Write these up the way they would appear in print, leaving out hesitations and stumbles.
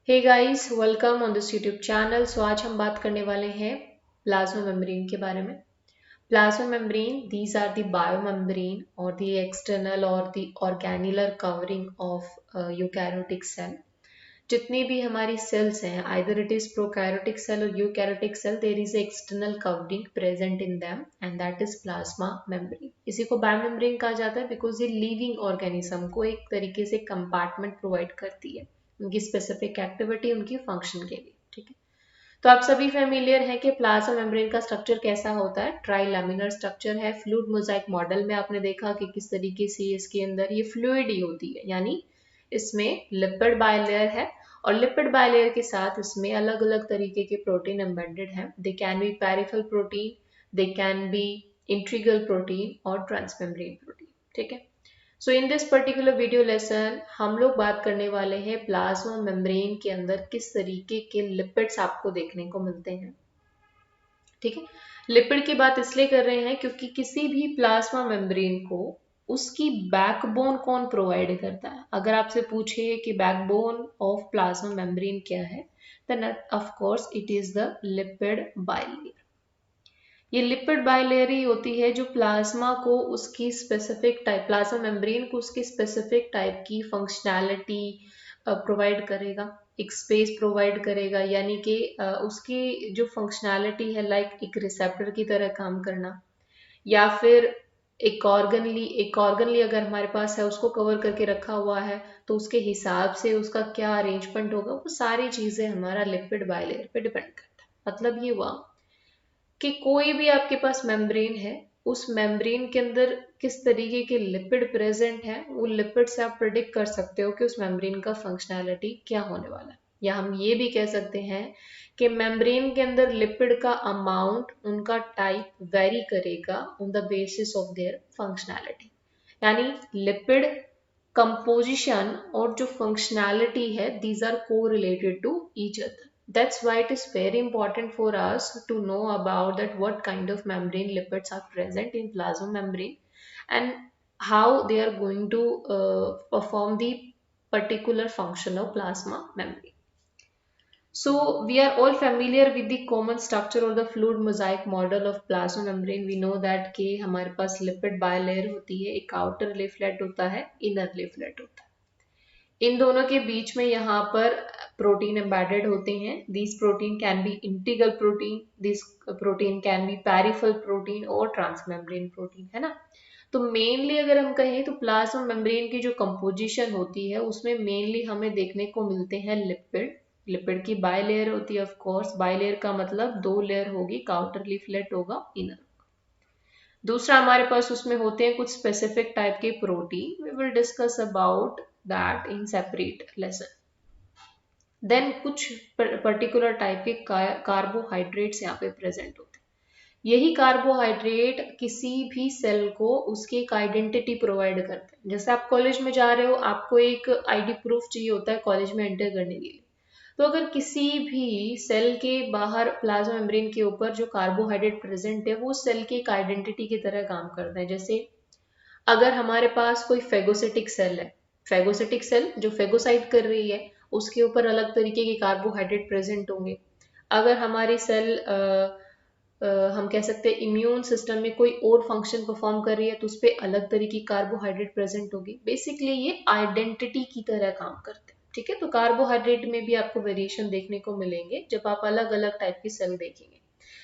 Hey guys, welcome on this YouTube channel. So आज हम बात करने वाले हैं प्लाज्मा मेम्ब्रेन के बारे में। Plasma membrane, these are the biomembrane और द एक्सटर्नल और the organellar covering of eukaryotic cell. जितनी भी हमारी सेल्स हैं, either it is prokaryotic cell और eukaryotic cell, there is external covering present in them and that is plasma membrane. इसी को biomembrane कहा जाता है बिकॉज ये लिविंग ऑर्गेनिज्म को एक तरीके से कंपार्टमेंट प्रोवाइड करती है उनकी स्पेसिफिक एक्टिविटी, उनकी फंक्शन के लिए। ठीक है, तो आप सभी फेमिलियर हैं कि प्लाज्मा मेम्ब्रेन का स्ट्रक्चर कैसा होता है। ट्राई लैमिनर स्ट्रक्चर है। फ्लूइड मोजाइक मॉडल में आपने देखा कि किस तरीके से इसके अंदर ये फ्लूइड ही होती है, यानी इसमें लिपिड बायलेयर है और लिपिड बायलेयर के साथ इसमें अलग अलग तरीके के प्रोटीन एम्बेडेड हैं। They can be peripheral protein, they can be integral protein और ट्रांसमेम्ब्रेन प्रोटीन। ठीक है, so in this particular video lesson हम लोग बात करने वाले हैं प्लाज्मा मेम्ब्रेन के अंदर किस तरीके के लिपिड्स आपको देखने को मिलते हैं। ठीक है, लिपिड की बात इसलिए कर रहे हैं क्योंकि किसी भी प्लाज्मा मेम्ब्रेन को उसकी बैकबोन कौन प्रोवाइड करता है। अगर आपसे पूछे कि बैकबोन ऑफ प्लाज्मा मेम्ब्रेन क्या है, then of course it is the lipid bilayer. ये लिपिड बाइलेयर ही होती है जो प्लाज्मा को उसकी स्पेसिफिक टाइप, प्लाज्मा मेम्ब्रेन को उसकी स्पेसिफिक टाइप की फंक्शनैलिटी प्रोवाइड करेगा, एक स्पेस प्रोवाइड करेगा, यानी कि उसकी जो फंक्शनैलिटी है लाइक एक रिसेप्टर की तरह काम करना, या फिर एक ऑर्गनली अगर हमारे पास है उसको कवर करके रखा हुआ है तो उसके हिसाब से उसका क्या अरेंजमेंट होगा, वो सारी चीजें हमारा लिपिड बाइलेयर पे डिपेंड करता है। मतलब ये हुआ कि कोई भी आपके पास मेम्ब्रेन है, उस मेम्ब्रेन के अंदर किस तरीके के लिपिड प्रेजेंट है, वो लिपिड से आप प्रिडिक्ट कर सकते हो कि उस मेम्ब्रेन का फंक्शनैलिटी क्या होने वाला है। या हम ये भी कह सकते हैं कि मेम्ब्रेन के अंदर लिपिड का अमाउंट, उनका टाइप वेरी करेगा on the basis of their functionality, यानी लिपिड कंपोजिशन और जो फंक्शनैलिटी है, दीज आर को related to each other. That's why it is very important for us to know about that what kind of membrane lipids are present in plasma membrane and how they are going to perform the particular function of plasma membrane. So we are all familiar with the common structure or the fluid mosaic model of plasma membrane. We know that कि हमारे पास lipid bilayer होती है, एक outer leaflet होता है, inner leaflet होता है। इन दोनों के बीच में यहाँ पर प्रोटीन एम्बेडेड होते हैं। This protein can be integral protein, this protein can be peripheral protein और ट्रांसमेम्ब्रेन प्रोटीन, है ना। तो मेनली अगर हम कहें तो प्लाज्मा मेम्ब्रेन की जो कंपोजिशन होती है उसमें मेनली हमें देखने को मिलते हैं लिपिड। लिपिड की बाइलेयर होती है, ऑफ कोर्स बाइलेयर का मतलब दो लेयर होगी, आउटर लीफलेट होगा, इनर। दूसरा हमारे पास उसमें होते हैं कुछ स्पेसिफिक टाइप के protein. We will discuss about that in separate lesson. Then कुछ पर्टिकुलर टाइप के कार्बोहाइड्रेट्स यहाँ पे प्रेजेंट होते हैं। यही कार्बोहाइड्रेट किसी भी सेल को उसकी एक आइडेंटिटी प्रोवाइड करते हैं। जैसे आप कॉलेज में जा रहे हो, आपको एक आईडी प्रूफ चाहिए होता है कॉलेज में एंटर करने के लिए। तो अगर किसी भी सेल के बाहर प्लाज्मा मेम्ब्रेन के ऊपर जो कार्बोहाइड्रेट प्रेजेंट है, वो सेल की एक आइडेंटिटी की तरह काम करता है। जैसे अगर हमारे पास कोई फेगोसिटिक सेल है, फेगोसिटिक सेल जो फेगोसाइट कर रही है, उसके ऊपर अलग तरीके के कार्बोहाइड्रेट प्रेजेंट होंगे। अगर हमारी सेल हम कह सकते हैं इम्यून सिस्टम में कोई और फंक्शन परफॉर्म कर रही है तो उस पर अलग तरीके की कार्बोहाइड्रेट प्रेजेंट होगी। बेसिकली ये आइडेंटिटी की तरह काम करते हैं। ठीक है, तो कार्बोहाइड्रेट में भी आपको वेरिएशन देखने को मिलेंगे जब आप अलग अलग टाइप की सेल देखेंगे।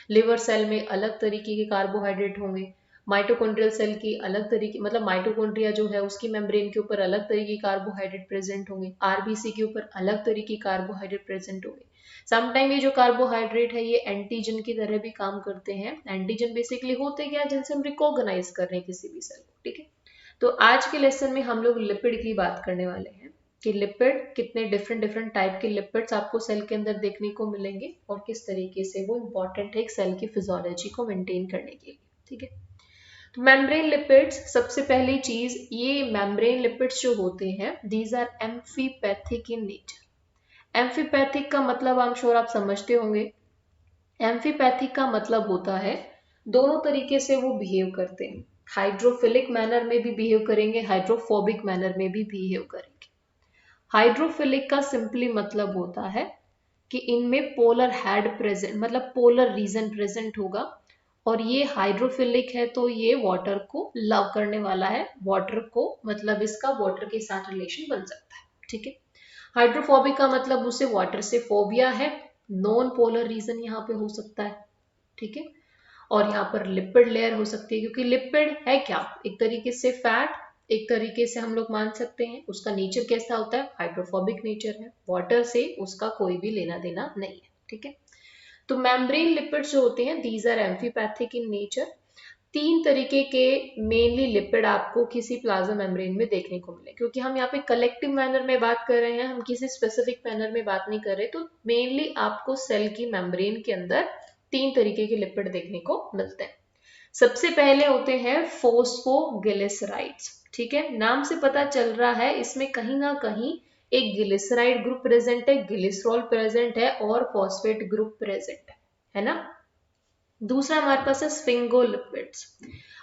लिवर सेल में अलग तरीके के कार्बोहाइड्रेट होंगे, माइटोकॉन्ड्रियल सेल की अलग तरीके, मतलब माइटोकॉन्ड्रिया जो है उसकी मेम्ब्रेन के ऊपर अलग तरीके के कार्बोहाइड्रेट प्रेजेंट होंगे, आरबीसी के ऊपर अलग तरीके के कार्बोहाइड्रेट प्रेजेंट होंगे। समटाइम ये जो कार्बोहाइड्रेट है ये एंटीजन की तरह भी काम करते हैं। एंटीजन बेसिकली होते क्या है, जिनसे हम रिकॉग्नाइज कर रहे हैं किसी भी सेल को। ठीक है, तो आज के लेसन में हम लोग लिपिड की बात करने वाले हैं कि लिपिड कितने डिफरेंट डिफरेंट टाइप के लिपिड्स आपको सेल के अंदर देखने को मिलेंगे और किस तरीके से वो इम्पोर्टेंट है एक सेल की फिजियोलॉजी को मेंटेन करने के लिए। ठीक है, तो मेम्ब्रेन लिपिड्स, सबसे पहली चीज, ये मेम्ब्रेन लिपिड्स जो होते हैं these are amphipathic in nature. Amphipathic का मतलब आई एम श्योर आप समझते होंगे। एम्फीपैथिक का मतलब होता है दोनों तरीके से वो बिहेव करते हैं। हाइड्रोफिलिक मैनर में भी बिहेव करेंगे, हाइड्रोफोबिक मैनर में भी बिहेव करेंगे। हाइड्रोफिलिक का सिंपली मतलब होता है कि इनमें पोलर हेड प्रेजेंट, मतलब पोलर रीजन प्रेजेंट होगा, और ये हाइड्रोफिलिक है तो ये वाटर को लव करने वाला है, वाटर को, मतलब इसका वाटर के साथ रिलेशन बन सकता है, ठीक है। हाइड्रोफोबिक का मतलब उसे वाटर से फोबिया है, नॉन पोलर रीजन यहाँ पे हो सकता है, ठीक है। और यहाँ पर लिपिड लेयर हो सकती है, क्योंकि लिपिड है क्या, एक तरीके से फैट, एक तरीके से हम लोग मान सकते हैं उसका नेचर कैसा होता है, हाइड्रोफोबिक नेचर है, वाटर से उसका कोई भी लेना देना नहीं है, ठीक है। तो मेम्ब्रेन लिपिड्स जो होते हैं these are amphipathic in nature. तीन तरीके के मेनली लिपिड आपको किसी प्लाज्मा मेम्ब्रेन में देखने को मिले, क्योंकि हम यहाँ पे कलेक्टिव मैनर में बात कर रहे हैं, हम किसी स्पेसिफिक मैनर में बात नहीं कर रहे, तो मेनली आपको सेल की मेम्ब्रेन के अंदर तीन तरीके के लिपिड देखने को मिलते हैं। सबसे पहले होते हैं फोस्फोग्लिसराइड्स, ठीक है, नाम से पता चल रहा है इसमें कहीं ना कहीं एक ग्लिसराइड ग्रुप प्रेजेंट है, ग्लिसरॉल प्रेजेंट है और फॉस्फेट ग्रुप प्रेजेंट है ना। दूसरा हमारे पास है स्फिंगोलिपिड्स।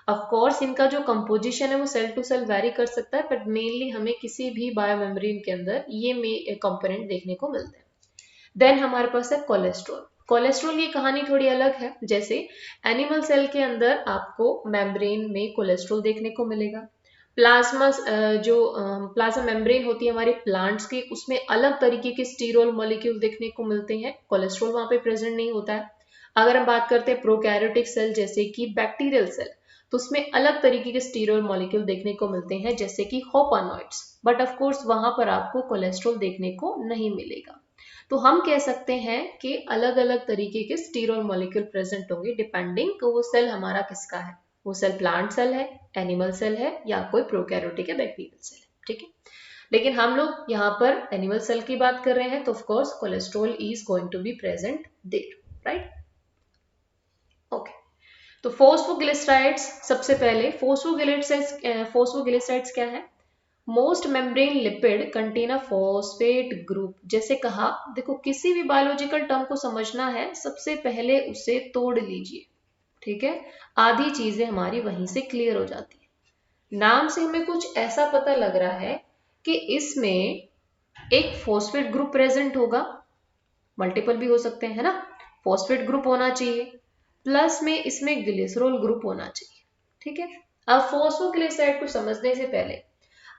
ऑफ कोर्स इनका जो कंपोजिशन है वो सेल टू सेल वेरी कर सकता है, बट मेनली हमें किसी भी बायोमेम्ब्रेन के अंदर ये कंपोनेंट देखने को मिलते हैं। देन हमारे पास है कोलेस्ट्रॉल। कोलेस्ट्रॉल की कहानी थोड़ी अलग है, जैसे एनिमल सेल के अंदर आपको मेम्ब्रेन में कोलेस्ट्रॉल देखने को मिलेगा। प्लाज्मा जो प्लाज्मा मेम्ब्रेन होती है हमारे प्लांट्स की, उसमें अलग तरीके के स्टीरोल मॉलिक्यूल देखने को मिलते हैं, कोलेस्ट्रॉल वहां पे प्रेजेंट नहीं होता है। अगर हम बात करते हैं प्रोकैरियोटिक सेल जैसे कि बैक्टीरियल सेल, तो उसमें अलग तरीके के स्टीरोल मॉलिक्यूल देखने को मिलते हैं जैसे कि होपानॉइड्स, बट ऑफ कोर्स वहां पर आपको कोलेस्ट्रॉल देखने को नहीं मिलेगा। तो हम कह सकते हैं कि अलग अलग तरीके के स्टीरोल मॉलिक्यूल प्रेजेंट होंगे डिपेंडिंग कि वो सेल हमारा किसका है, वो सेल प्लांट सेल है, एनिमल सेल है, या कोई प्रोकैरियोटिक या बैक्टीरियल सेल है, ठीक है। लेकिन हम लोग यहाँ पर एनिमल सेल की बात कर रहे हैं, तो of course cholesterol is going to be present there, right, okay. तो फोस्फोग्लिसराइड्स, सबसे पहले फोस्फोग्लिसराइड्स क्या है, most membrane lipid contain a phosphate group. जैसे कहा, देखो किसी भी बायोलॉजिकल टर्म को समझना है सबसे पहले उसे तोड़ लीजिए, ठीक है, आधी चीजें हमारी वहीं से क्लियर हो जाती है। नाम से हमें कुछ ऐसा पता लग रहा है कि इसमें एक फॉस्फेट ग्रुप प्रेजेंट होगा, मल्टीपल भी हो सकते हैं, है ना, फॉस्फेट ग्रुप होना चाहिए, प्लस में इसमें ग्लिसरॉल ग्रुप होना चाहिए, ठीक है। अब फॉस्फोग्लिसराइड को समझने से पहले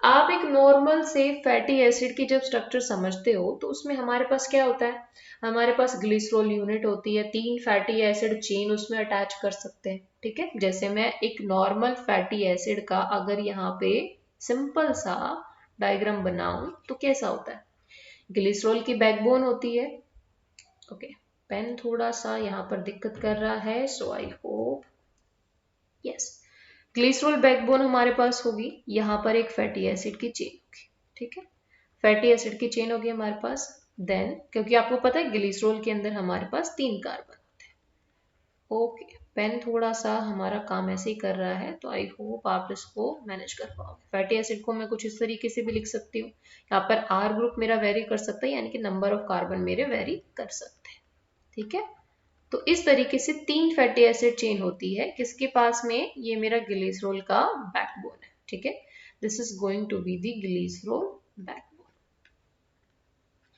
आप एक नॉर्मल से फैटी एसिड की जब स्ट्रक्चर समझते हो तो उसमें हमारे पास क्या होता है, हमारे पास ग्लिसरॉल यूनिट होती है, तीन फैटी एसिड चेन उसमें अटैच कर सकते हैं, ठीक है। जैसे मैं एक नॉर्मल फैटी एसिड का अगर यहाँ पे सिंपल सा डायग्राम बनाऊं तो कैसा होता है, ग्लिसरॉल की बैकबोन होती है, ओके, पेन थोड़ा सा यहाँ पर दिक्कत कर रहा है, so I hope yes, glycerol backbone हमारे पास होगी, यहाँ पर एक फैटी एसिड की चेन होगी, ठीक है, फैटी एसिड की चेन होगी हमारे पास। देन क्योंकि आपको पता है ग्लिसरॉल के अंदर हमारे पास तीन कार्बन होते हैं, ओके, पेन थोड़ा सा हमारा काम ऐसे ही कर रहा है, तो आई होप आप इसको मैनेज कर पाओगे। फैटी एसिड को मैं कुछ इस तरीके से भी लिख सकती हूँ, यहाँ पर आर ग्रुप मेरा वेरी कर सकता है, यानी कि नंबर ऑफ कार्बन मेरे वेरी कर सकते हैं, ठीक है। तो इस तरीके से तीन फैटी एसिड चेन होती है, किसके पास में, ये मेरा ग्लिसरॉल का बैकबोन है, ठीक है, this is going to be the glycerol backbone.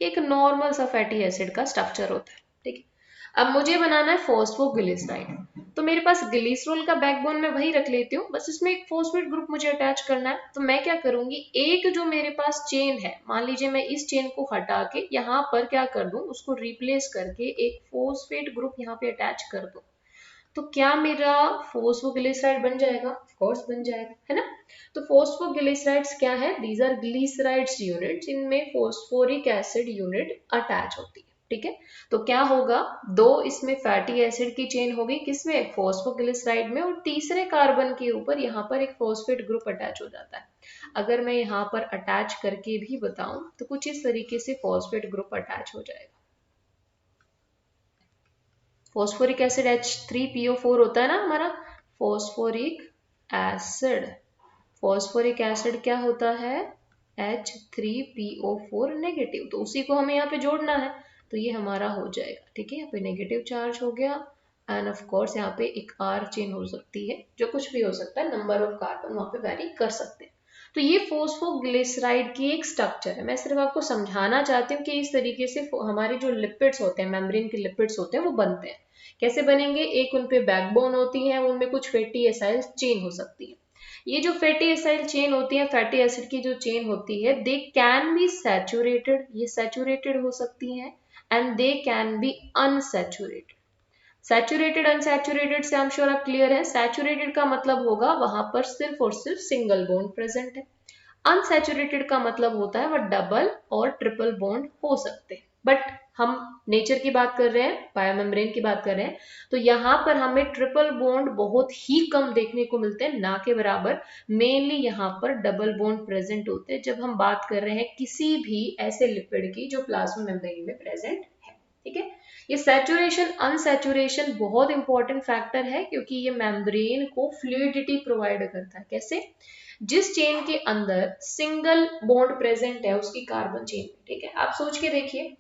एक नॉर्मल सा फैटी एसिड का स्ट्रक्चर होता है, ठीक है। अब मुझे बनाना है फॉस्फोग्लिसराइड, तो मेरे पास ग्लिसरॉल का बैकबोन मैं वही रख लेती हूँ, बस इसमें एक फॉस्फेट ग्रुप मुझे अटैच करना है, तो मैं क्या करूंगी, एक जो मेरे पास चेन है, मान लीजिए मैं इस चेन को हटा के यहाँ पर क्या कर दूं, उसको रिप्लेस करके एक फॉस्फेट ग्रुप यहाँ पे अटैच कर दूं, तो क्या मेरा फॉस्फोग्लिसराइड बन जाएगा, ऑफ कोर्स बन जाएगा, है ना। तो फॉस्फोग्लिसराइड्स क्या है, दीज आर ग्लिसराइड्स यूनिट्स, इनमें फॉस्फोरिक एसिड यूनिट अटैच होती है, ठीक है। तो क्या होगा, दो इसमें फैटी एसिड की चेन होगी, किसमें, फॉस्फोग्लिसराइड में, और तीसरे कार्बन के ऊपर यहाँ पर एक फॉस्फेट ग्रुप अटैच हो जाता है। अगर मैं यहाँ पर अटैच करके भी बताऊं तो कुछ इस तरीके से फॉस्फेट ग्रुप अटैच हो जाएगा। फॉस्फोरिक एसिड H3PO4 होता है ना हमारा, फॉस्फोरिक एसिड, फॉस्फोरिक एसिड क्या होता है, H3PO4 नेगेटिव, तो उसी को हमें यहाँ पे जोड़ना है, तो ये हमारा हो जाएगा, ठीक है, यहाँ पे नेगेटिव चार्ज हो गया, एंड ऑफ कोर्स यहाँ पे एक R चेन हो सकती है, जो कुछ भी हो सकता है, नंबर ऑफ कार्बन वहां पे वेरी कर सकते हैं। तो ये फॉस्फोग्लिसराइड की एक स्ट्रक्चर है। मैं सिर्फ आपको समझाना चाहती हूँ कि इस तरीके से हमारे जो लिपिड्स होते हैं, मेम्ब्रेन के लिपिड्स होते हैं, वो बनते हैं। कैसे बनेंगे? एक उन पे बैकबोन होती है, उनमें कुछ फैटी एसाइल चेन हो सकती है। ये जो फैटी एसाइल चेन होती है, फैटी एसिड की जो चेन होती है, दे कैन बी सैचुरेटेड, ये सैचुरेटेड हो सकती है, and they can B unsaturated. Saturated unsaturated से आई एम श्योर आप क्लियर है। सैचुरेटेड का मतलब होगा वहां पर सिर्फ और सिर्फ सिंगल बॉन्ड प्रेजेंट है। अनसैचुरेटेड का मतलब होता है वह डबल और ट्रिपल बॉन्ड हो सकते हैं। बट हम नेचर की बात कर रहे हैं, बायोमेम्ब्रेन की बात कर रहे हैं, तो यहाँ पर हमें ट्रिपल बॉन्ड बहुत ही कम देखने को मिलते हैं, ना के बराबर। मेनली यहाँ पर डबल बॉन्ड प्रेजेंट होते हैं जब हम बात कर रहे हैं किसी भी ऐसे लिपिड की जो प्लाज्मा मेम्ब्रेन में प्रेजेंट है। ठीक है, ये सैचुरेशन अनसैचुरेशन बहुत इंपॉर्टेंट फैक्टर है, क्योंकि ये मेम्ब्रेन को फ्लूइडिटी प्रोवाइड करता है। कैसे? जिस चेन के अंदर सिंगल बॉन्ड प्रेजेंट है उसकी कार्बन चेन, ठीक है, आप सोच के देखिए,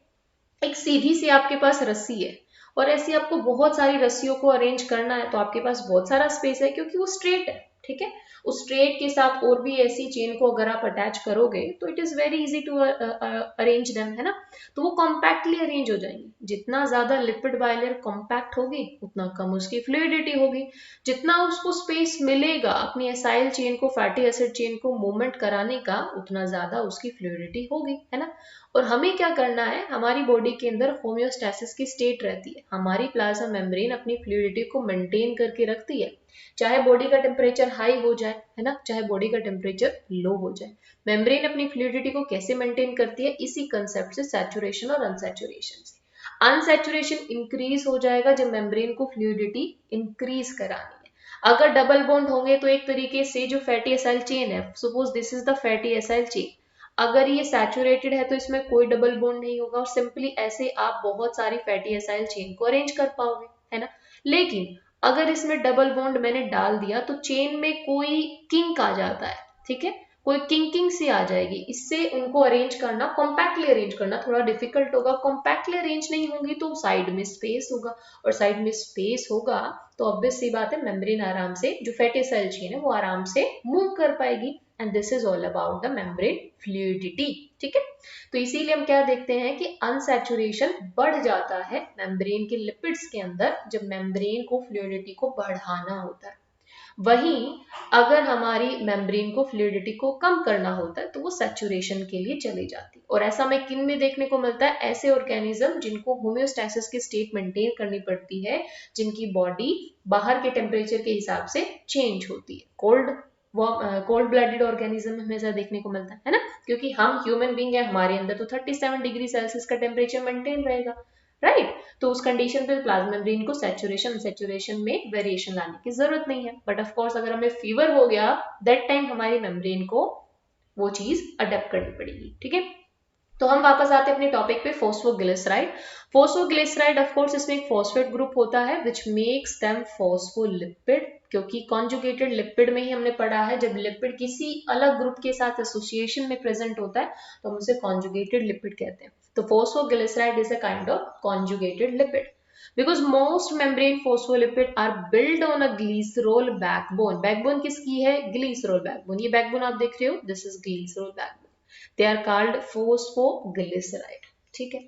एक सीधी सी आपके पास रस्सी है और ऐसी आपको बहुत सारी रस्सियों को अरेंज करना है, तो आपके पास बहुत सारा स्पेस है क्योंकि वो स्ट्रेट है। ठीक है, उस स्ट्रेट के साथ और भी ऐसी चेन को अगर आप अटैच करोगे तो it is very easy to arrange them, है ना। तो वो कॉम्पैक्टली अरेंज हो जाएंगी। जितना ज्यादा लिपिड बाइलेयर कॉम्पैक्ट होगी उतना कम उसकी फ्लूइडिटी होगी। जितना उसको स्पेस मिलेगा अपनी एसाइल चेन को, फैटी एसिड चेन को मूवमेंट कराने का, उतना ज्यादा उसकी फ्लूइडिटी होगी, है ना। और हमें क्या करना है, हमारी बॉडी के अंदर होम्योस्टैसिस की स्टेट रहती है। हमारी प्लाज्मा मेम्ब्रेन अपनी फ्लूइडिटी को मेंटेन करके रखती है, चाहे बॉडी का टेम्परेचर हाई हो जाए, है ना, चाहे बॉडी का टेम्परेचर लो हो जाए। मेम्ब्रेन अपनी फ्लूइडिटी को कैसे मेंटेन करती है? इसी कंसेप्ट से, सैचुरेशन और अनसैचुरेशन से। अनसैचुरेशन इंक्रीज हो जाएगा जब मेम्ब्रेन को फ्लूइडिटी इंक्रीज करानी है। अगर डबल बॉन्ड होंगे तो एक तरीके से जो फैटी एसाइल चेन है, suppose this is the fatty acyl chain, अगर ये सैचुरेटेड है तो इसमें कोई डबल बॉन्ड नहीं होगा और सिंपली ऐसे आप बहुत सारी फैटी एसाइल चेन को अरेंज कर पाओगे, है ना। लेकिन अगर इसमें डबल बॉन्ड मैंने डाल दिया तो चेन में कोई किंक आ जाता है, ठीक है, कोई किंकिंग सी आ जाएगी। इससे उनको अरेंज करना, कॉम्पैक्टली अरेंज करना थोड़ा डिफिकल्ट होगा। कॉम्पैक्टली अरेंज नहीं होंगी तो साइड में स्पेस होगा, और साइड में स्पेस होगा तो ऑब्वियस सी बात है मेम्ब्रेन आराम से, जो फैटी एसाइल चेन है वो आराम से मूव कर पाएगी। And this is all about the membrane fluidity. ठीक है, तो इसीलिए हम क्या देखते हैं कि अनसैचुरेशन बढ़ जाता है मेम्ब्रेन के लिपिड्स के अंदर जब मेम्ब्रेन को फ्लूइडिटी को बढ़ाना होता है। वहीं अगर हमारी मेम्ब्रेन को फ्लूइडिटी को कम करना होता है तो वो सैचुरेशन के लिए चली जाती है। और ऐसा हमें किन में देखने को मिलता है? ऐसे ऑर्गेनिज्म जिनको होम्योस्टैसिस की स्टेट मेंटेन करनी पड़ती है, जिनकी बॉडी बाहर के टेम्परेचर के हिसाब से चेंज होती है। कोल्ड ब्लडेड ऑर्गेनिज्म हमेशा देखने को मिलता है ना, क्योंकि हम ह्यूमन बींग है, हमारे अंदर तो 37 डिग्री सेल्सियस का टेम्परेचर मेंटेन रहेगा, राइट। तो उस कंडीशन पे प्लाज्मा मेम्ब्रेन को सैचुरेशन में वेरिएशन लाने की जरूरत नहीं है। बट ऑफ कोर्स अगर हमें फीवर हो गया, दैट टाइम हमारी मेम्ब्रेन को वो चीज अडेप्ट करनी पड़ेगी। ठीक है, तो हम वापस आते हैं अपने टॉपिक पे, फॉस्फोग्लिसराइड। फॉस्फोग्लिसराइड ऑफ कोर्स इसमें एक फॉस्फेट ग्रुप होता है विच मेक्स देम फॉस्फोलिपिड, क्योंकि कॉन्जुगेटेड लिपिड में ही हमने पढ़ा है जब लिपिड किसी अलग ग्रुप के साथ एसोसिएशन में प्रेजेंट होता है तो हम उसे कॉन्जुगेटेड लिपिड कहते हैं। तो phosphoglyceride is a kind of conjugated lipid. Because most membrane phospholipid are built on a glycerol backbone. Backbone किसकी है? Glycerol backbone. ये backbone आप देख रहे हो, this is glycerol backbone. They are called phosphoglyceride. ठीक है,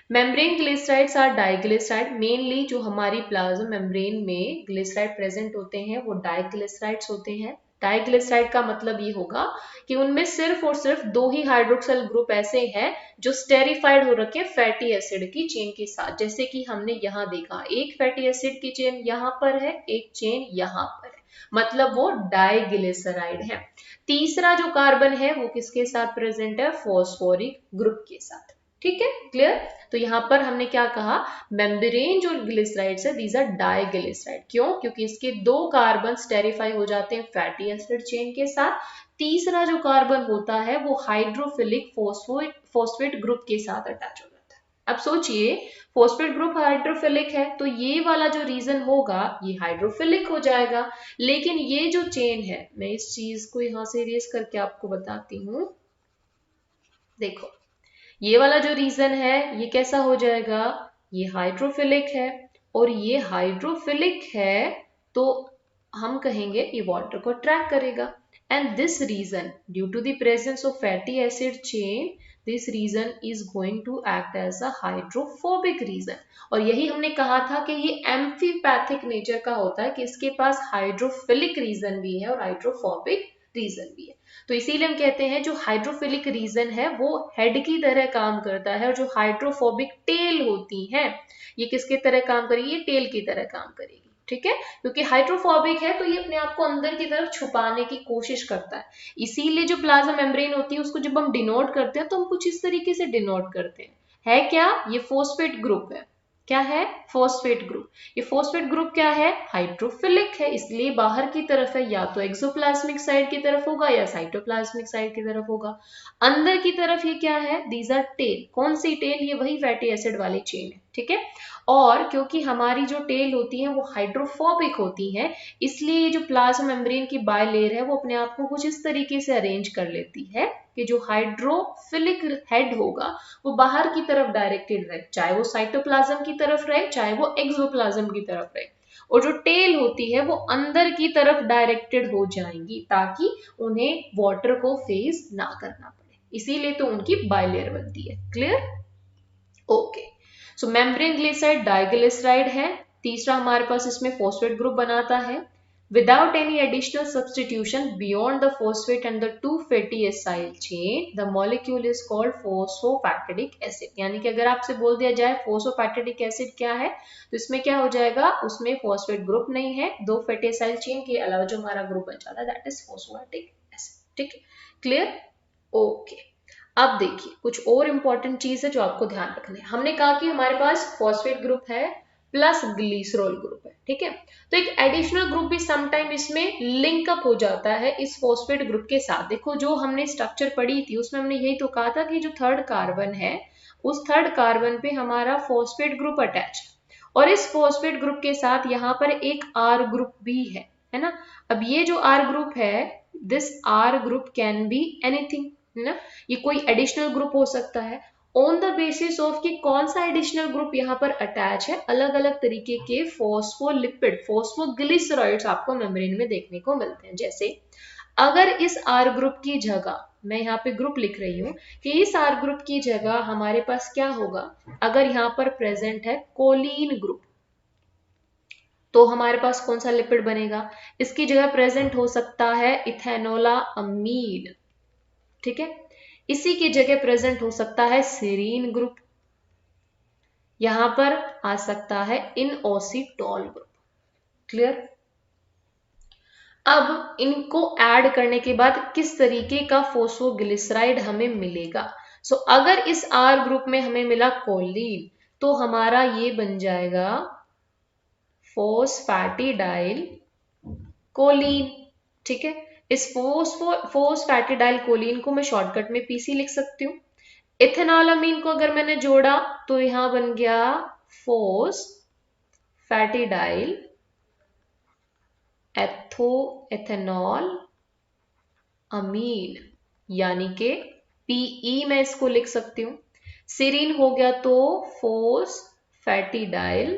membrane glycerides or diglyceride. Mainly जो हमारी प्लाज्मा मेम्ब्रेन में ग्लिसराइड प्रेजेंट होते हैं वो डाइग्लिसराइड्स होते हैं। डाइग्लिसराइड का मतलब ये होगा कि उनमें सिर्फ और सिर्फ दो ही हाइड्रोक्सिल ग्रुप ऐसे हैं जो स्टेरिफाइड हो रखे फैटी एसिड की चेन के साथ। जैसे कि हमने यहाँ देखा, एक फैटी एसिड की चेन यहाँ पर है, एक चेन यहाँ पर है, मतलब वो डाइग्लिसराइड है। तीसरा जो कार्बन है वो किसके साथ प्रेजेंट है? फॉस्फोरिक ग्रुप के साथ। ठीक है, क्लियर। तो यहाँ पर हमने क्या कहा, मेम्ब्रेन जो ग्लिसराइड्स है दीज आर डाइग्लिसराइड। क्यों? क्योंकि इसके दो कार्बन स्टेरिफाई हो जाते हैं फैटी एसिड चेन के साथ। तीसरा जो कार्बन होता है वो हाइड्रोफिलिक फॉस्फेट ग्रुप के साथ अटैच हो जाता है। अब सोचिए, फॉस्फेट ग्रुप हाइड्रोफिलिक है तो ये वाला जो रीजन होगा ये हाइड्रोफिलिक हो जाएगा। लेकिन ये जो चेन है, मैं इस चीज को यहां से इरेज करके आपको बताती हूँ। देखो, ये वाला जो रीजन है ये कैसा हो जाएगा? ये हाइड्रोफिलिक है, और ये हाइड्रोफिलिक है तो हम कहेंगे ये वाटर को अट्रैक्ट करेगा। and this region, due to the presence of fatty acid chain, this region is going to act as a hydrophobic region। और यही हमने कहा था कि ये एम्फीपैथिक नेचर का होता है कि इसके पास हाइड्रोफिलिक रीजन भी है और हाइड्रोफोबिक रीजन भी है। तो इसीलिए हम कहते हैं जो हाइड्रोफिलिक रीजन है वो हेड की तरह काम करता है, और जो हाइड्रोफोबिक टेल होती है ये किसके तरह काम करेगी, ये टेल की तरह काम करेगी। ठीक है, क्योंकि हाइड्रोफोबिक है तो ये अपने आप को अंदर की तरफ छुपाने की कोशिश करता है। इसीलिए जो प्लाज्मा मेम्ब्रेन होती है उसको जब हम डिनोट करते हैं तो हम कुछ इस तरीके से डिनोट करते हैं। है क्या, ये फोस्फेट ग्रुप है। क्या है, फोस्फेट ग्रुप। ये फोस्फेट ग्रुप क्या है, हाइड्रोफिलिक है, इसलिए बाहर की तरफ है, या तो एक्सोप्लाज्मिक साइड की तरफ होगा या साइटोप्लाज्मिक साइड की तरफ होगा। अंदर की तरफ ये क्या है, दीज आर टेल। कौन सी टेल, ये वही फैटी एसिड वाली चेन है। ठीक है, और क्योंकि हमारी जो टेल होती है वो हाइड्रोफोबिक होती है, इसलिए ये जो प्लाज्मा मेम्ब्रेन की बायलेयर है वो अपने आप को कुछ इस तरीके से अरेंज कर लेती है कि जो हाइड्रोफिलिक हेड होगा वो बाहर की तरफ डायरेक्टेड रहे, चाहे वो साइटोप्लाज्म की तरफ रहे चाहे वो एक्सोप्लाज्म की तरफ रहे, और जो टेल होती है वो अंदर की तरफ डायरेक्टेड हो जाएंगी ताकि उन्हें वाटर को फेस ना करना पड़े, इसीलिए तो उनकी बायलेयर बनती है। Clear, okay. So membrane glyceride diglyceride है। तीसरा हमारे पास इसमें फॉस्फेट ग्रुप बनाता है। Without any additional substitution beyond the phosphate and the 2 fatty acyl chain the molecule is called phosphatidic acid. यानी कि अगर आपसे बोल दिया जाए फोस्फोफैटिडिक एसिड क्या है तो इसमें क्या हो जाएगा, उसमें फॉस्फेट ग्रुप नहीं है, 2 फैटी एसाइल चेन के अलावा जो हमारा ग्रुप बन जाता है दैट इज फोस्फोफैटिक एसिड। ठीक है, क्लियर, ओके। अब देखिए कुछ और इंपॉर्टेंट चीज है जो आपको ध्यान रखना है। हमने कहा कि हमारे पास फॉस्फेट ग्रुप है प्लस ग्लिसरॉल ग्रुप है। ठीक है, तो एक एडिशनल ग्रुप भी समटाइम इसमें लिंक अप हो जाता है इस फॉस्फेट ग्रुप के साथ। देखो जो हमने स्ट्रक्चर पढ़ी थी उसमें हमने यही तो कहा था कि जो थर्ड कार्बन है उस थर्ड कार्बन पे हमारा फॉस्फेट ग्रुप अटैच है, और इस फॉस्फेट ग्रुप के साथ यहाँ पर एक आर ग्रुप भी है ना। अब ये जो आर ग्रुप है, this R group can be anything, है ना, ये कोई एडिशनल ग्रुप हो सकता है ऑन द बेसिस ऑफ कि कौन सा एडिशनल ग्रुप यहाँ पर अटैच है। अलग अलग तरीके के फॉस्फोलिपिड फॉस्फोग्लिसराइड्स आपको मेम्ब्रेन में देखने को मिलते हैं। जैसे अगर इस आर ग्रुप की जगह, मैं यहाँ पे ग्रुप लिख रही हूँ कि इस आर ग्रुप की जगह हमारे पास क्या होगा, अगर यहाँ पर प्रेजेंट है कोलिन ग्रुप तो हमारे पास कौन सा लिपिड बनेगा, इसकी जगह प्रेजेंट हो सकता है इथेनोला अमीन। ठीक है, इसी की जगह प्रेजेंट हो सकता है सेरीन ग्रुप, यहां पर आ सकता है इनओसिटॉल ग्रुप। क्लियर, अब इनको ऐड करने के बाद किस तरीके का फोस्फोग्लिसराइड हमें मिलेगा। सो अगर इस आर ग्रुप में हमें मिला कोलिन तो हमारा ये बन जाएगा फोस्फैटिडाइल कोलिन। ठीक है, इस फोस्फैटिडाइल कोलिन को मैं शॉर्टकट में पीसी लिख सकती हूँ। इथेनॉलमीन को अगर मैंने जोड़ा तो यहां बन गया फोस्फैटिडाइल एथेनॉल अमीन, यानी के पीई मैं इसको लिख सकती हूँ। सीरीन हो गया तो फोस्फैटिडाइल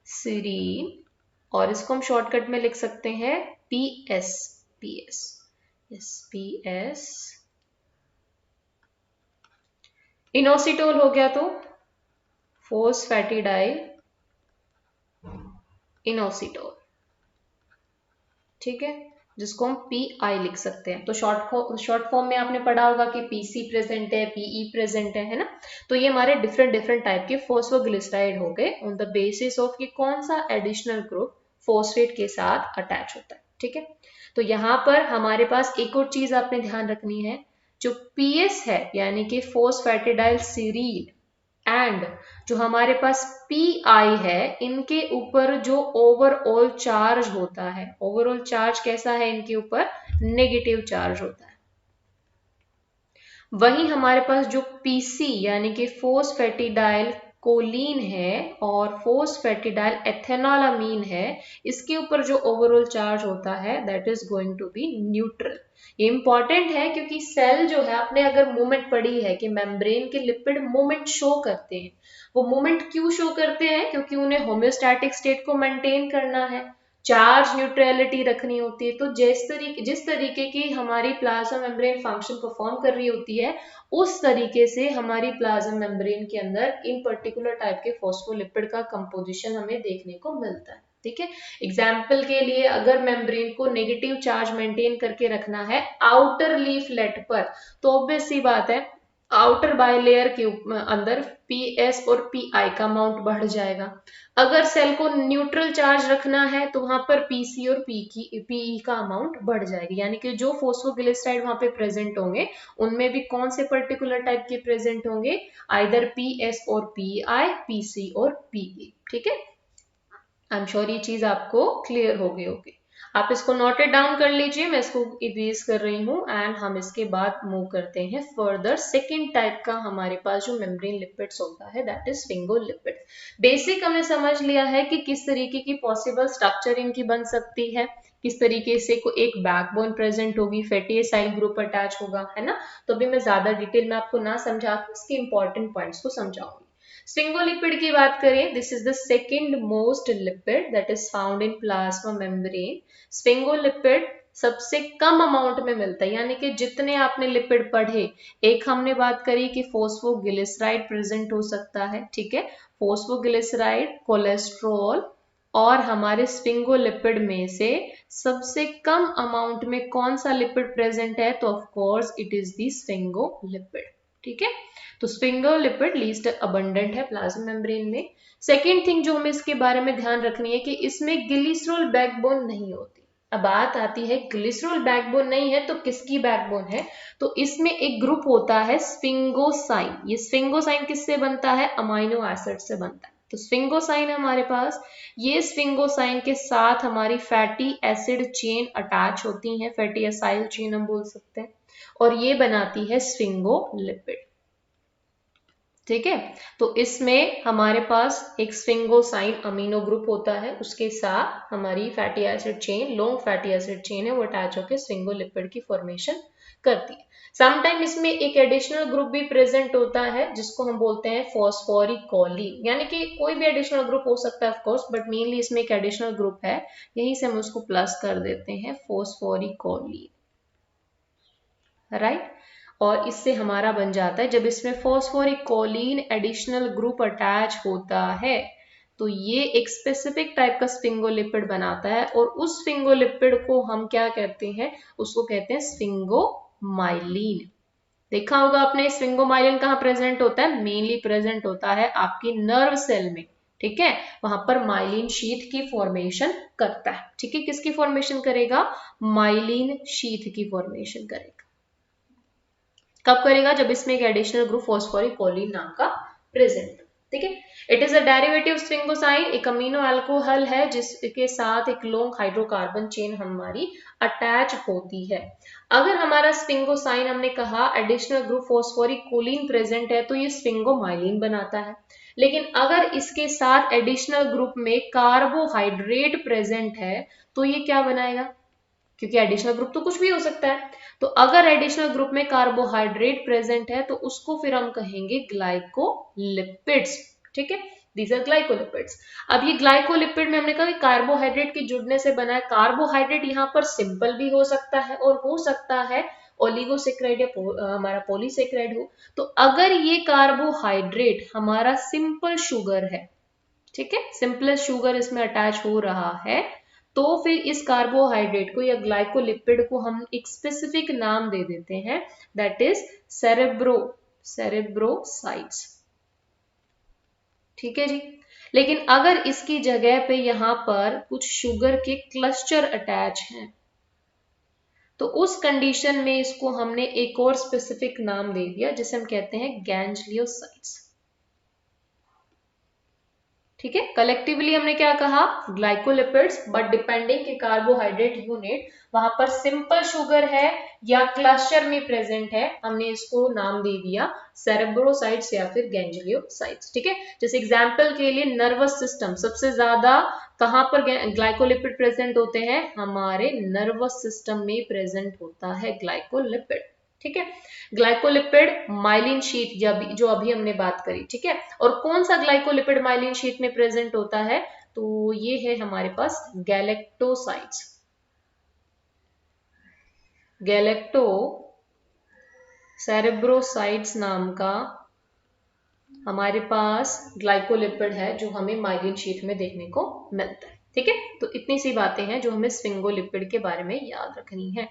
सीरीन, और इसको हम शॉर्टकट में लिख सकते हैं PS PS yes PS. Inositol हो गया तो फोस्फैटिडाइल इनोसिटोल। ठीक है, जिसको हम पीआई लिख सकते हैं। तो शॉर्ट फॉर्म में आपने पढ़ा होगा कि पीसी प्रेजेंट है, पीई प्रेजेंट है ना। तो ये हमारे डिफरेंट टाइप के फॉस्फोग्लिसराइड हो गए ऑन द बेसिस ऑफ कि कौन सा एडिशनल ग्रुप फॉस्फेट के साथ अटैच होता है। ठीक है, तो यहाँ पर हमारे पास एक और चीज आपने ध्यान रखनी है, जो पीएस है यानी कि फोस्फैटिडाइल सीरीन एंड जो हमारे पास पीआई है, इनके ऊपर जो ओवरऑल चार्ज होता है, ओवरऑल चार्ज कैसा है, इनके ऊपर नेगेटिव चार्ज होता है। वहीं हमारे पास जो पीसी यानी कि फोस्फैटिडाइल कोलिन है और फोस्फैटिडाइल एथेनॉलमीन है, इसके ऊपर जो ओवरऑल चार्ज होता है that is going to be neutral. ये इंपॉर्टेंट है क्योंकि सेल जो है, आपने अगर मूवमेंट पढ़ी है कि मेम्ब्रेन के लिपिड मूवमेंट शो करते हैं, वो मूवमेंट क्यों शो करते हैं, क्योंकि उन्हें होम्योस्टैटिक स्टेट को मेंटेन करना है। चार्ज न्यूट्रलिटी रखनी होती है। तो जिस तरीके की हमारी प्लाज्मा मेम्ब्रेन फंक्शन परफॉर्म कर रही होती है, उस तरीके से हमारी प्लाज्मा मेम्ब्रेन के अंदर इन पर्टिकुलर टाइप के फॉस्फोलिपिड का कंपोजिशन हमें देखने को मिलता है। ठीक है, एग्जाम्पल के लिए अगर मेम्ब्रेन को नेगेटिव चार्ज मेंटेन करके रखना है आउटर लीफलेट पर, तो ऑब्वियस सी बात है आउटर बाइलेयर के अंदर पीएस और पीआई का अमाउंट बढ़ जाएगा। अगर सेल को न्यूट्रल चार्ज रखना है तो वहां पर पीसी और पीई का अमाउंट बढ़ जाएगा, यानी कि जो फॉस्फोग्लिसराइड वहां पे प्रेजेंट होंगे उनमें भी कौन से पर्टिकुलर टाइप के प्रेजेंट होंगे, आइदर पीएस और पीआई, पीसी और पीई। ठीक है, आई एम श्योर ये चीज आपको क्लियर हो गई होगी। आप इसको नोटेड डाउन कर लीजिए, मैं इसको इरेज कर रही हूँ एंड हम इसके बाद मूव करते हैं फर्दर। सेकेंड टाइप का हमारे पास जो मेम्ब्रेन लिपिड्स होता है दैट इज स्फिंगोलिपिड। बेसिक हमने समझ लिया है कि किस तरीके की पॉसिबल स्ट्रक्चर इनकी बन सकती है, किस तरीके से को एक बैकबोन प्रेजेंट होगी, फैटी एसाइल ग्रुप अटैच होगा, है ना। तो अभी मैं ज्यादा डिटेल में आपको ना समझा के इसके इंपॉर्टेंट पॉइंट्स को समझाऊंगी। स्फिंगोलिपिड की बात करें, this is the second most lipid that is found in plasma membrane. Sphingolipid सबसे कम अमाउंट में मिलता है, यानी कि जितने आपने लिपिड पढ़े, एक हमने बात करी कि फोस्फोग्लिसराइड प्रेजेंट हो सकता है, ठीक है, फोस्फोग्लिसराइड, कोलेस्ट्रॉल, और हमारे स्फिंगोलिपिड में से सबसे कम अमाउंट में कौन सा लिपिड प्रेजेंट है, तो of course it is the sphingolipid. ठीक है, तो स्फिंगोलिपिड लीस्ट अबंडेंट है प्लाज्मा मेम्ब्रेन में। सेकेंड थिंग जो हमें इसके बारे में ध्यान रखनी है कि इसमें ग्लिसरॉल बैकबोन नहीं होती। अब बात आती है ग्लिसरॉल बैकबोन नहीं है तो किसकी बैकबोन है, तो इसमें एक ग्रुप होता है स्फिंगोसाइन। ये स्फिंगोसाइन किससे बनता है, अमाइनो एसिड से बनता है। तो स्फिंगोसाइन हमारे पास, ये स्फिंगोसाइन के साथ हमारी फैटी एसिड चेन अटैच होती है, फैटी एसाइल चेन हम बोल सकते हैं, और ये बनाती है स्फिंगोलिपिड। ठीक है, तो इसमें हमारे पास एक स्फिंगोसाइन अमीनो ग्रुप होता है, उसके साथ हमारी fatty acid chain, long fatty acid chain है, वो अटैच होकर स्फिंगोलिपिड की फॉर्मेशन करती है। समटाइम इसमें एक एडिशनल ग्रुप भी प्रेजेंट होता है जिसको हम बोलते हैं फॉस्फोरिकोलिन, यानी कि कोई भी एडिशनल ग्रुप हो सकता है ऑफ कोर्स, बट मेनली इसमें एक एडिशनल ग्रुप है, यहीं से हम उसको प्लस कर देते हैं फॉस्फोरिकोलिन, राइट। और इससे हमारा बन जाता है, जब इसमें फॉस्फोरिकोलिन एडिशनल ग्रुप अटैच होता है तो ये एक स्पेसिफिक टाइप का स्फिंगोलिपिड बनाता है, और उस स्फिंगोलिपिड को हम क्या कहते हैं, उसको कहते हैं स्फिंगोमाइलिन। देखा होगा आपने स्फिंगोमाइलिन कहाँ प्रेजेंट होता है, मेनली प्रेजेंट होता है आपकी नर्व सेल में। ठीक है, वहां पर माइलिन शीथ की फॉर्मेशन करता है। ठीक है, किसकी फॉर्मेशन करेगा, माइलिन शीथ की फॉर्मेशन करेगा। कब करेगा, जब इसमें एक एडिशनल ग्रुप फॉस्फोरिकोलिन नाम का प्रेजेंट। ठीक है, इट इज अ डेरिवेटिव स्फिंगोसाइन, एक अमीनो अल्कोहल है जिसके साथ एक लॉन्ग हाइड्रोकार्बन चेन हमारी अटैच होती है। अगर हमारा स्फिंगोसाइन हमने कहा एडिशनल ग्रुप फॉस्फोरिकोलिन प्रेजेंट है तो ये स्फिंगोमाइलिन बनाता है, लेकिन अगर इसके साथ एडिशनल ग्रुप में कार्बोहाइड्रेट प्रेजेंट है तो ये क्या बनाएगा, क्योंकि एडिशनल ग्रुप तो कुछ भी हो सकता है, तो अगर एडिशनल ग्रुप में कार्बोहाइड्रेट प्रेजेंट है तो उसको फिर हम कहेंगे ग्लाइकोलिपिड्स। ठीक है, दीज आर ग्लाइकोलिपिड्स। अब ये ग्लाइकोलिपिड में हमने कहा कि कार्बोहाइड्रेट के जुड़ने से बना है। कार्बोहाइड्रेट यहाँ पर सिंपल भी हो सकता है और हो सकता है ओलिगोसेक्राइड या हमारा पॉलीसेक्राइड हो। तो अगर ये कार्बोहाइड्रेट हमारा सिंपल शुगर है, ठीक है, सिंपलेस्ट शुगर इसमें अटैच हो रहा है, तो फिर इस कार्बोहाइड्रेट को या ग्लाइकोलिपिड को हम एक स्पेसिफिक नाम दे देते हैं, दैट इज सेरेब्रोसाइट्स। ठीक है जी, लेकिन अगर इसकी जगह पे यहां पर कुछ शुगर के क्लस्टर अटैच हैं तो उस कंडीशन में इसको हमने एक और स्पेसिफिक नाम दे दिया जिसे हम कहते हैं गैंग्लियोसाइट्स। ठीक है, कलेक्टिवली हमने क्या कहा, ग्लाइकोलिपिड्स, बट डिपेंडिंग कि कार्बोहाइड्रेट यूनिट वहां पर सिंपल शुगर है या क्लस्टर में प्रेजेंट है, हमने इसको नाम दे दिया सेरेब्रोसाइट्स या फिर गैंग्लियोसाइट्स। ठीक है, जैसे एग्जांपल के लिए नर्वस सिस्टम, सबसे ज्यादा कहां पर ग्लाइकोलिपिड प्रेजेंट होते हैं, हमारे नर्वस सिस्टम में प्रेजेंट होता है ग्लाइकोलिपिड। ठीक है, ग्लाइकोलिपिड माइलिन शीट जो अभी हमने बात करी। ठीक है, और कौन सा ग्लाइकोलिपिड माइलिन शीट में प्रेजेंट होता है, तो ये है हमारे पास गैलेक्टोसाइड्स। गैलेक्टो सेरेब्रोसाइड्स नाम का हमारे पास ग्लाइकोलिपिड है जो हमें माइलिन शीट में देखने को मिलता है। ठीक है, तो इतनी सी बातें हैं जो हमें स्फिंगोलिपिड के बारे में याद रखनी है।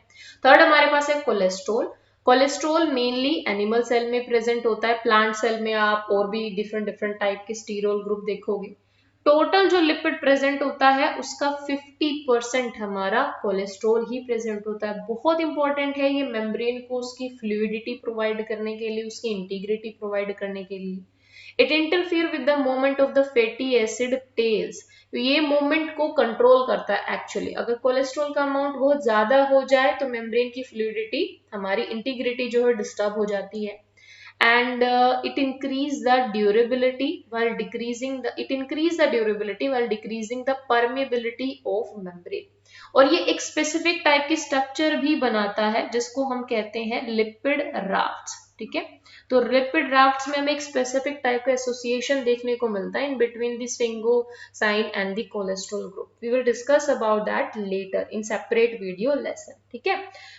थर्ड हमारे पास है cholesterol. Cholesterol mainly animal cell में प्रेजेंट होता है, प्लांट सेल में आप और भी डिफरेंट डिफरेंट टाइप के स्टीरोल ग्रुप देखोगे। टोटल जो लिपिड प्रेजेंट होता है उसका 50% हमारा कोलेस्ट्रॉल ही प्रेजेंट होता है। बहुत इंपॉर्टेंट है ये मेम्ब्रेन को उसकी फ्लूइडिटी प्रोवाइड करने के लिए, उसकी इंटीग्रिटी प्रोवाइड करने के लिए। It interfere with the movement of the fatty acid tails, ये मूवमेंट को कंट्रोल करता है एक्चुअली। अगर कोलेस्ट्रॉल का अमाउंट बहुत ज्यादा हो जाए तो मेम्ब्रेन की फ्लूइडिटी, हमारी इंटीग्रिटी जो है डिस्टर्ब हो जाती है। And it increase the durability while decreasing the permeability of membrane। और ये एक स्पेसिफिक टाइप की स्ट्रक्चर भी बनाता है जिसको हम कहते हैं लिपिड राफ्ट्स। ठीक है, तो लिपिड राफ्ट्स में हमें एक स्पेसिफिक टाइप का एसोसिएशन देखने को मिलता है in between the sphingosine and the cholesterol group. We will discuss about that later in separate video lesson. ठीक है,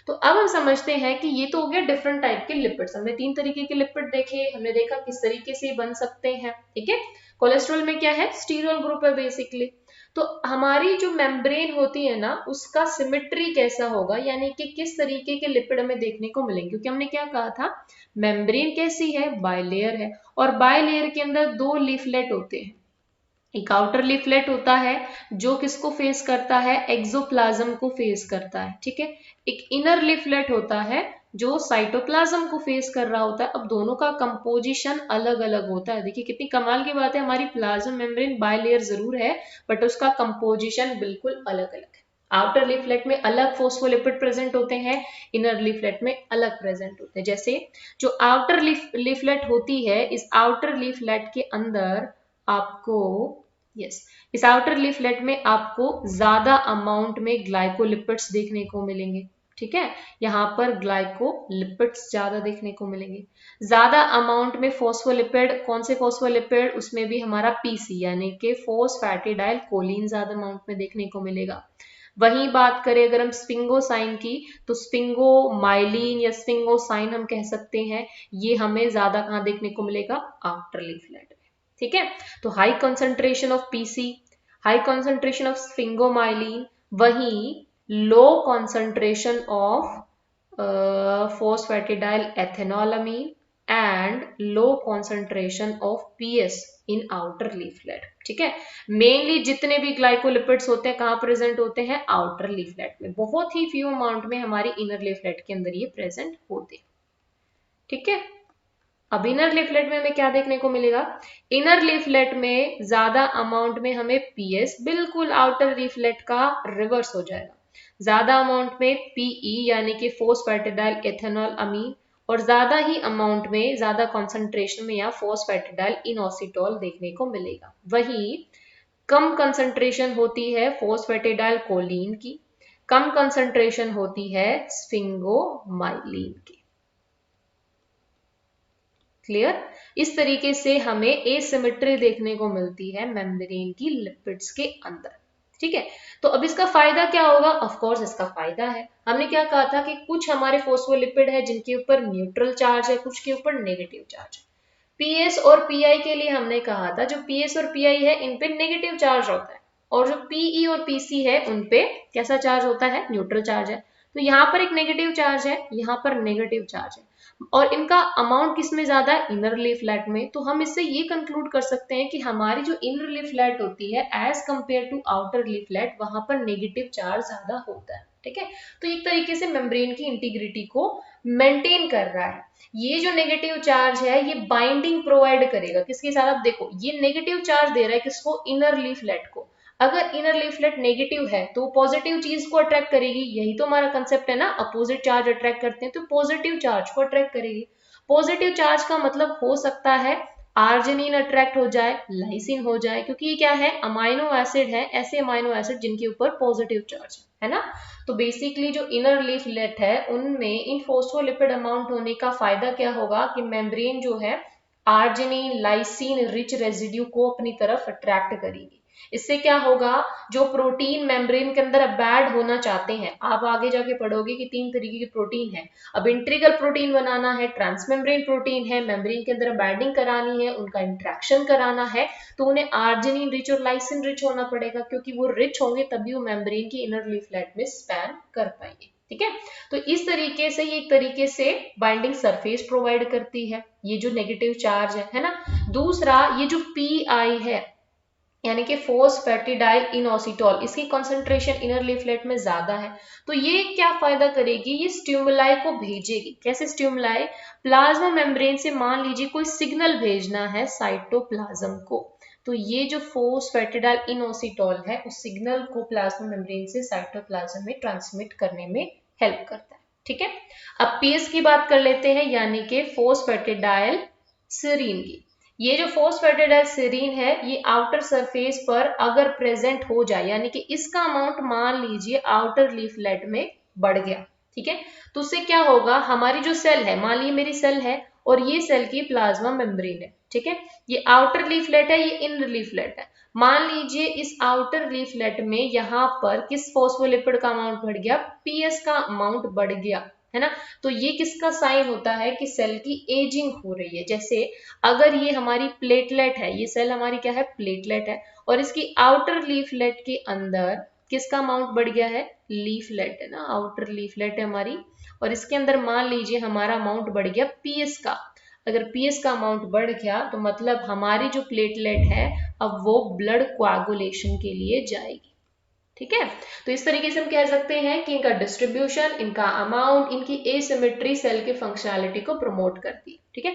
तो अब हम समझते हैं कि ये तो हो गया डिफरेंट टाइप के लिपिड्स। हमने 3 तरीके के लिपिड देखे, हमने देखा किस तरीके से बन सकते हैं। ठीक है, कोलेस्ट्रॉल में क्या है, स्टीरियल ग्रुप है बेसिकली। तो हमारी जो मेम्ब्रेन होती है ना उसका सिमेट्री कैसा होगा, यानी कि किस तरीके के लिपिड हमें देखने को मिलेंगे, क्योंकि हमने क्या कहा था, मेम्ब्रेन कैसी है, बायलेयर है, और बायलेयर के अंदर 2 लीफलेट होते हैं। एक आउटर लीफलेट होता है जो किसको फेस करता है, एक्सोप्लाज्म को फेस करता है। ठीक है, एक इनर लीफलेट होता है जो साइटोप्लाज्म को फेस कर रहा होता है। अब दोनों का कंपोजिशन अलग अलग होता है। देखिए कितनी कमाल की बात है, हमारी प्लाज्मा मेम्ब्रेन बायलेयर जरूर है बट उसका कंपोजिशन बिल्कुल अलग अलग है। आउटर लीफलेट में अलग फोस्फोलिपिड प्रेजेंट होते हैं, इनर लीफलेट में अलग प्रेजेंट होते हैं। जैसे जो आउटर लीफलेट होती है, इस आउटर लीफलेट के अंदर आपको इस आउटर लीफलेट में आपको ज्यादा अमाउंट में ग्लाइकोलिपिड्स देखने को मिलेंगे। ठीक है, यहाँ पर ग्लाइकोलिपिड्स ज्यादा देखने को मिलेंगे। ज्यादा अमाउंट में फोस्फोलिपिड, कौन से फोस्फोलिपिड, उसमें भी हमारा पीसी यानी कि फोस्फैटिडाइल कोलिन ज्यादा अमाउंट में देखने को मिलेगा। वहीं बात करें अगर हम स्फिंगोसाइन की, तो स्फिंगोमाइलिन या स्फिंगोसाइन हम कह सकते हैं, ये हमें ज्यादा कहाँ देखने को मिलेगा, आफ्टर लीफलेट में। ठीक है, तो high concentration of PC, high concentration of sphingomyelin, वहीं low concentration of phosphatidyl ethanolamine and low concentration of PS in outer leaflet. ठीक है, मेनली जितने भी ग्लाइकोलिपिड्स होते हैं कहाँ प्रेजेंट होते हैं, आउटर लीफलेट में। बहुत ही फ्यू अमाउंट में हमारी इनर लीफलेट के अंदर ये प्रेजेंट होते हैं। ठीक है, अब इनर लीफलेट में हमें क्या देखने को मिलेगा, इनर लीफलेट में ज्यादा अमाउंट में हमें पीएस, बिल्कुल आउटर लीफलेट का रिवर्स हो जाएगा। ज्यादा अमाउंट में पीई यानी कि फोस्फैटिडाइल एथेनॉल अमीन, और ज्यादा ही अमाउंट में, ज्यादा कॉन्सेंट्रेशन में यहाँ फोस्फैटिडाइल इनोसिटोल देखने को मिलेगा। वहीं कम कंसंट्रेशन होती है फोस्फैटिडाइल कोलिन की, कम कंसंट्रेशन होती है स्फिंगोमाइलिन की। क्लियर, इस तरीके से हमें एसिमेट्री देखने को मिलती है मेम्ब्रेन की लिपिड्स के अंदर। ठीक है, तो अब इसका फायदा क्या होगा, ऑफ कोर्स इसका फायदा है, हमने क्या कहा था कि कुछ हमारे फोस्फोलिपिड है जिनके ऊपर न्यूट्रल चार्ज है, कुछ के ऊपर नेगेटिव चार्ज है। पीएस और पीआई के लिए हमने कहा था जो पीएस और पीआई है इन पे नेगेटिव चार्ज होता है, और जो पीई और पीसी है उन पे कैसा चार्ज होता है, न्यूट्रल चार्ज है। तो यहाँ पर एक नेगेटिव चार्ज है, यहाँ पर नेगेटिव चार्ज है, और इनका अमाउंट किसमें ज्यादा है, इनर लीफलेट में। तो हम इससे ये कंक्लूड कर सकते हैं कि हमारी जो इनर लीफलेट होती है as compare to outer leaflet, वहां पर नेगेटिव चार्ज ज्यादा होता है। ठीक है, तो एक तरीके से मेम्ब्रेन की इंटीग्रिटी को मेंटेन कर रहा है। ये जो नेगेटिव चार्ज है ये बाइंडिंग प्रोवाइड करेगा किसके साथ, आप देखो ये नेगेटिव चार्ज दे रहा है किसको, इनर लीफलेट को। अगर इनर लीफलेट नेगेटिव है तो पॉजिटिव चीज को अट्रैक्ट करेगी, यही तो हमारा कंसेप्ट है ना, अपोजिट चार्ज अट्रैक्ट करते हैं तो पॉजिटिव चार्ज को अट्रैक्ट करेगी। पॉजिटिव चार्ज का मतलब हो सकता है आर्जिनिन अट्रैक्ट हो जाए, लाइसिन हो जाए, क्योंकि ये क्या है, अमाइनो एसिड है, ऐसे अमाइनो एसिड जिनके ऊपर पॉजिटिव चार्ज है ना। तो बेसिकली जो इनर लीफलेट है उनमें इन फोस्फोलिपिड अमाउंट होने का फायदा क्या होगा कि मेम्ब्रेन जो है आर्जिनिन लाइसिन रिच रेजिड्यू को अपनी तरफ अट्रैक्ट करेगी। इससे क्या होगा, जो प्रोटीन मेम्ब्रेन के अंदर अबैड होना चाहते हैं, आप आगे जाके पढ़ोगे कि 3 तरीके की प्रोटीन है। अब इंट्रीगल प्रोटीन बनाना है, ट्रांसमेम्ब्रेन प्रोटीन है, मेम्ब्रेन के अंदर अबैडिंग करानी है, उनका इंट्रैक्शन कराना है, तो उन्हें आर्जिनिन रिच और लाइसिन रिच होना पड़ेगा, क्योंकि वो रिच होंगे तभी वो मेम्ब्रेन की इनर लीफलेट में स्पैन कर पाएंगे। ठीक है, तो इस तरीके से ये एक तरीके से बाइंडिंग सरफेस प्रोवाइड करती है, ये जो नेगेटिव चार्ज है ना। दूसरा, ये जो पीआई है यानी कि फोस्फेटिडाइल इनोसिटॉल, इसकी कॉन्सेंट्रेशन इनर लीफलेट में ज्यादा है, तो ये क्या फायदा करेगी, ये स्टिमुलाई को भेजेगी। कैसे स्टिमुलाई, प्लाज्मा मेम्ब्रेन से मान लीजिए कोई सिग्नल भेजना है साइटोप्लाज्म को, तो ये जो फोस्फेटिडाइल इनोसिटॉल है उस सिग्नल को प्लाज्मा मेम्ब्रेन से साइटोप्लाज्म में ट्रांसमिट करने में हेल्प करता है। ठीक है, अब पीएस की बात कर लेते हैं, यानी कि फोस्फेटिडाइल सेरीन की। ये जो फोस्फेटिडाइल सेरीन है, ये आउटर सरफेस पर अगर प्रेजेंट हो जाए, यानी कि इसका अमाउंट मान लीजिए आउटर लीफलेट में बढ़ गया, ठीक है, तो उससे क्या होगा, हमारी जो सेल है, मान लीजिए मेरी सेल है और ये सेल की प्लाज्मा मेम्ब्रेन है, ठीक है, ये आउटर लीफलेट है, ये इनर लीफलेट है। मान लीजिए इस आउटर लीफलेट में यहाँ पर किस फोस्फोलिपिड का अमाउंट बढ़ गया, पीएस का अमाउंट बढ़ गया, है ना। तो ये किसका साइन होता है कि सेल की एजिंग हो रही है। जैसे अगर ये हमारी प्लेटलेट है, ये सेल हमारी क्या है, प्लेटलेट है, और इसकी आउटर लीफलेट के अंदर किसका अमाउंट बढ़ गया है, लीफलेट है ना, आउटर लीफलेट है हमारी, और इसके अंदर मान लीजिए हमारा अमाउंट बढ़ गया पीएस का। अगर पीएस का अमाउंट बढ़ गया तो मतलब हमारी जो प्लेटलेट है अब वो ब्लड कोआगुलेशन के लिए जाएगी। ठीक है, तो इस तरीके से हम कह सकते हैं कि इनका डिस्ट्रीब्यूशन, इनका अमाउंट, इनकी एसिमेट्री सेल की फंक्शनैलिटी को प्रमोट करती है। ठीक है।